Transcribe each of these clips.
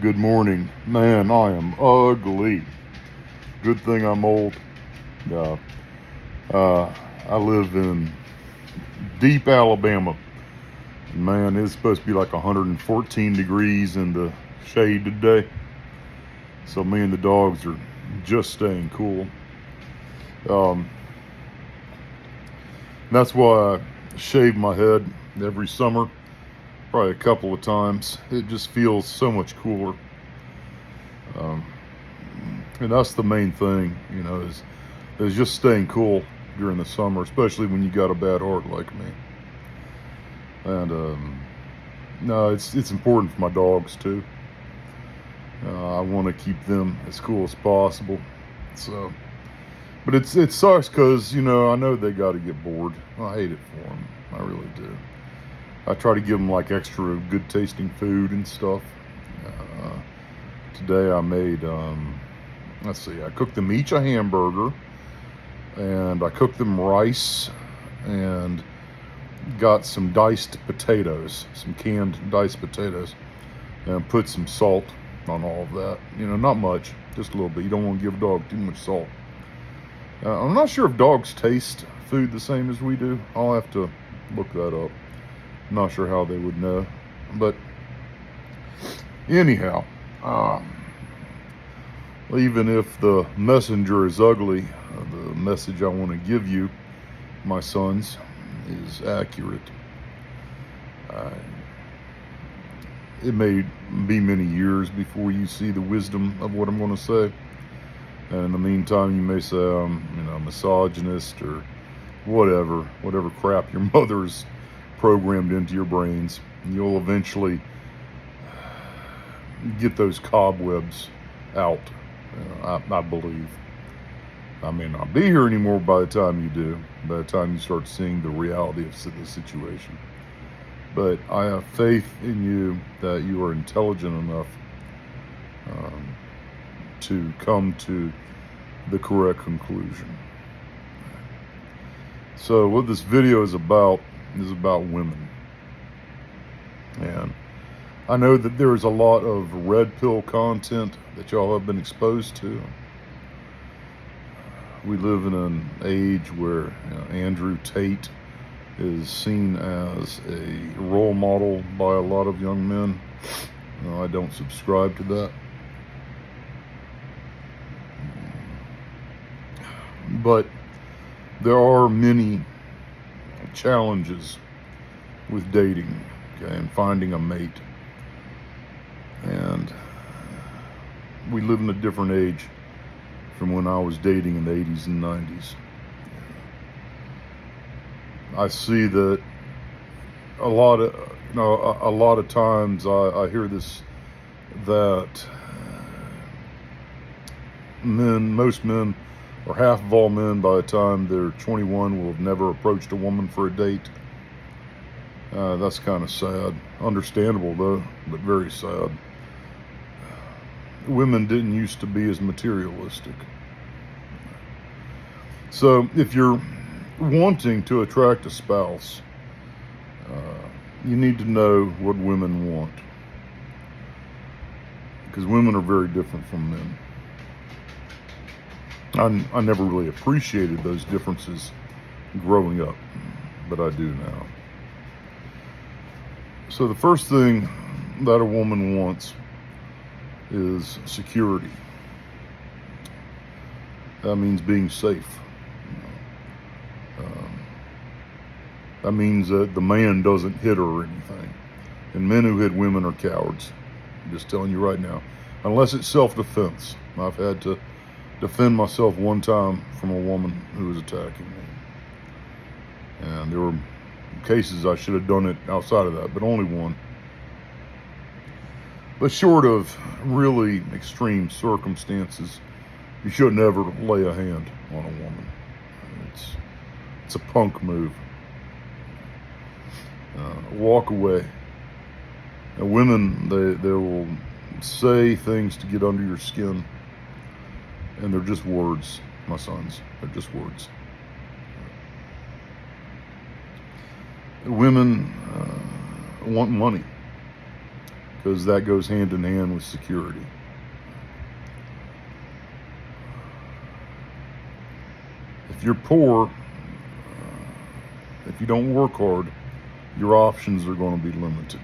Good morning. Man, I am ugly. Good thing I'm old. Uh, I live in deep Alabama. Man, it's supposed to be like 114 degrees in the shade today. So me and the dogs are just staying cool. Um, that's why I shave my head every summer, probably a couple of times. It just feels so much cooler. Um, and that's the main thing, is just staying cool during the summer, especially when you got a bad heart like me. And no, it's important for my dogs too. I want to keep them as cool as possible. So, but it sucks because I know they got to get bored. I hate it for them. I really do. I try to give them like extra good tasting food and stuff. Uh, Today I made let's see, I cooked them each a hamburger, and I cooked them rice, and got some diced potatoes, some canned diced potatoes, and put some salt on all of that. Not much, just a little bit. You don't want to give a dog too much salt. I'm not sure if dogs taste food the same as we do. I'll have to look that up. I'm not sure how they would know. But anyhow, even if the messenger is ugly, the message I want to give you, my sons, is accurate. It may be many years before you see the wisdom of what I'm going to say. And in the meantime, you may say I'm, a misogynist or whatever crap your mother's programmed into your brains. You'll eventually get those cobwebs out, I believe. I may not be here anymore by the time you do, by the time you start seeing the reality of the situation. But I have faith in you that you are intelligent enough to come to the correct conclusion. So what this video is about women. And I know that there is a lot of red pill content that y'all have been exposed to. We live in an age where Andrew Tate is seen as a role model by a lot of young men. I don't subscribe to that. But there are many challenges with dating, and finding a mate. And we live in a different age from when I was dating in the 80s and 90s. I see that a lot of times I hear this, that most men, or half of all men, by the time they're 21, will have never approached a woman for a date. That's kind of sad. Understandable though, but very sad. Women didn't used to be as materialistic. So if you're wanting to attract a spouse, you need to know what women want, because women are very different from men. I never really appreciated those differences growing up, but I do now. So the first thing that a woman wants is security. That means being safe. That means that the man doesn't hit her or anything. And men who hit women are cowards. I'm just telling you right now. Unless it's self-defense. I've had to defend myself one time from a woman who was attacking me. And there were cases I should have done it outside of that, but only one. But short of really extreme circumstances, you should never lay a hand on a woman. It's a punk move. Walk away. And women, they will say things to get under your skin, and they're just words, my sons. They're just words. Women want money. because that goes hand in hand with security. If you're poor, if you don't work hard, your options are going to be limited.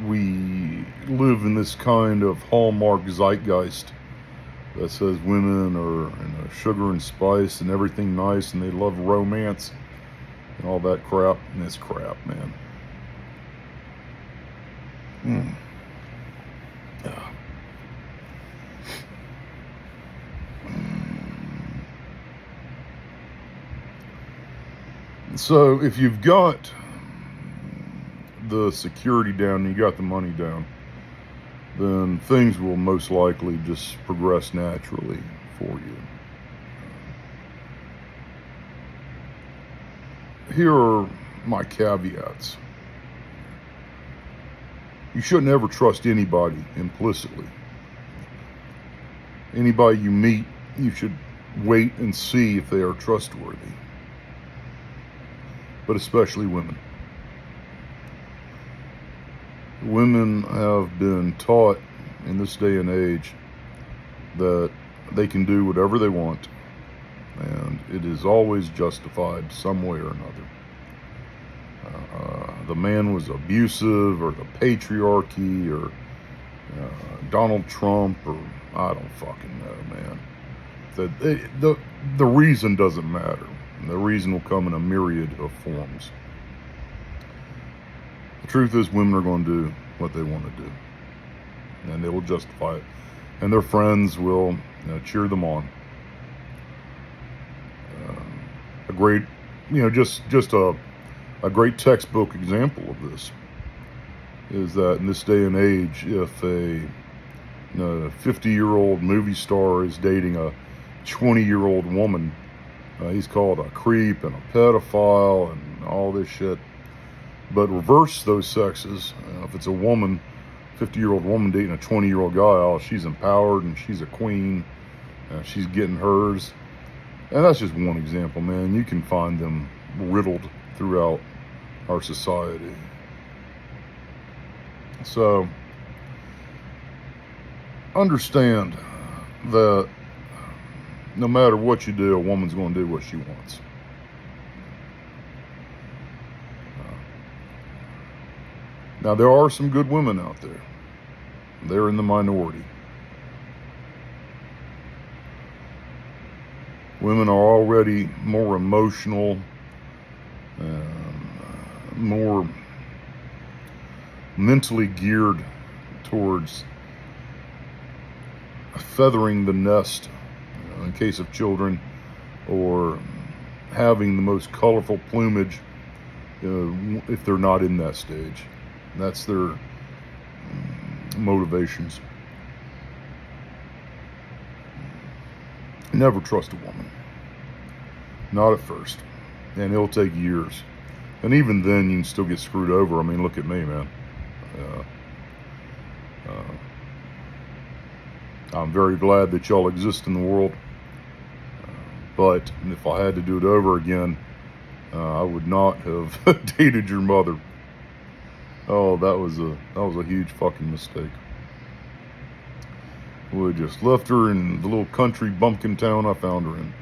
We live in this kind of hallmark zeitgeist that says women are sugar and spice and everything nice, and they love romance and all that crap. And it's crap, man. Yeah. So if you've got the security down and you got the money down, then things will most likely just progress naturally for you. Here are my caveats. You shouldn't ever trust anybody implicitly. Anybody you meet, you should wait and see if they are trustworthy. But especially women. Women have been taught in this day and age that they can do whatever they want, and it is always justified some way or another. The man was abusive, or the patriarchy, or Donald Trump, or I don't fucking know, man. The reason doesn't matter. The reason will come in a myriad of forms. The truth is, women are going to do what they want to do, and they will justify it, and their friends will cheer them on. A great, just a great textbook example of this is that in this day and age, if a 50-year-old movie star is dating a 20-year-old woman, he's called a creep and a pedophile and all this shit. But reverse those sexes. If it's a woman, 50-year-old woman dating a 20-year-old guy, oh, she's empowered and she's a queen. She's getting hers. And that's just one example, man. You can find them riddled throughout our society. So, understand that no matter what you do, a woman's going to do what she wants. Now, there are some good women out there. They're in the minority. Women are already more emotional, more mentally geared towards feathering the nest in case of children, or having the most colorful plumage if they're not in that stage. That's their motivations. Never trust a woman. Not at first. And it'll take years. And even then, you can still get screwed over. I mean, look at me, man. I'm very glad that y'all exist in the world. But if I had to do it over again, I would not have dated your mother. Oh, that was a huge fucking mistake. We just left her in the little country bumpkin town I found her in.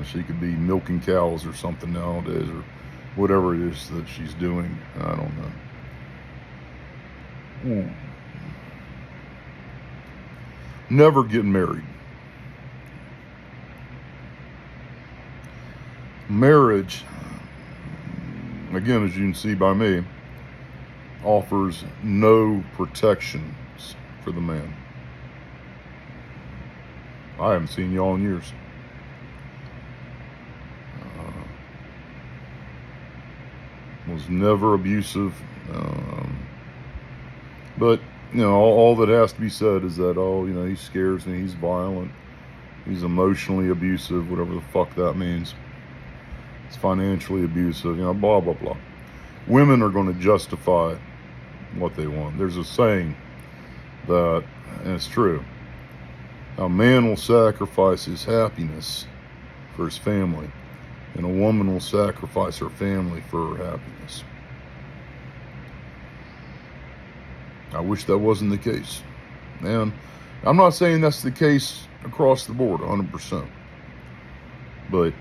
She could be milking cows or something nowadays, or whatever it is that she's doing. I don't know. Never get married. Marriage, again, as you can see by me, offers no protections for the man. I haven't seen y'all in years. Was never abusive. But, all that has to be said is that, he scares me, he's violent, he's emotionally abusive, whatever the fuck that means. It's financially abusive, blah, blah, blah. Women are going to justify what they want. There's a saying that, and it's true, a man will sacrifice his happiness for his family, and a woman will sacrifice her family for her happiness. I wish that wasn't the case. And I'm not saying that's the case across the board 100%, but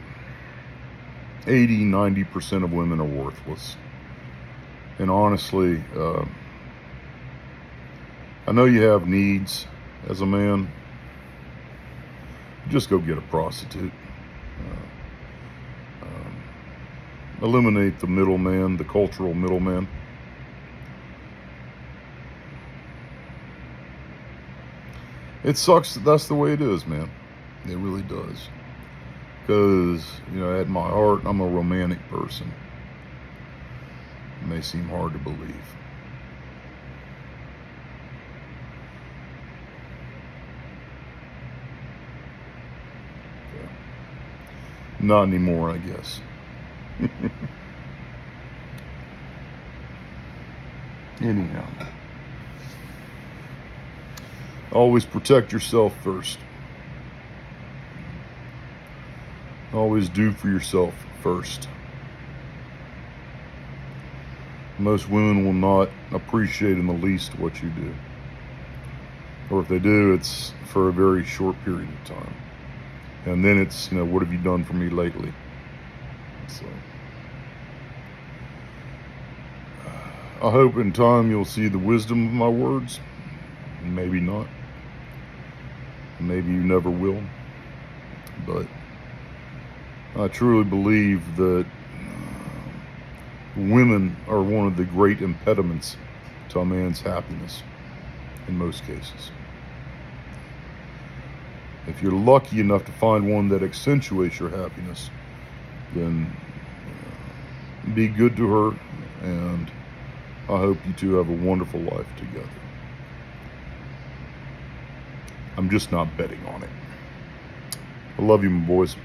80-90% of women are worthless. And honestly, I know you have needs as a man. Just go get a prostitute. Eliminate the middleman, the cultural middleman. It sucks that that's the way it is, man. It really does. Because, at my heart, I'm a romantic person. It may seem hard to believe. Okay. Not anymore, I guess. Anyhow. Always protect yourself first. Always do for yourself first. Most women will not appreciate in the least what you do. Or if they do, it's for a very short period of time. And then it's, what have you done for me lately? So, I hope in time you'll see the wisdom of my words. Maybe not. Maybe you never will. But I truly believe that women are one of the great impediments to a man's happiness in most cases. If you're lucky enough to find one that accentuates your happiness, then be good to her, and I hope you two have a wonderful life together. I'm just not betting on it. I love you, my boys.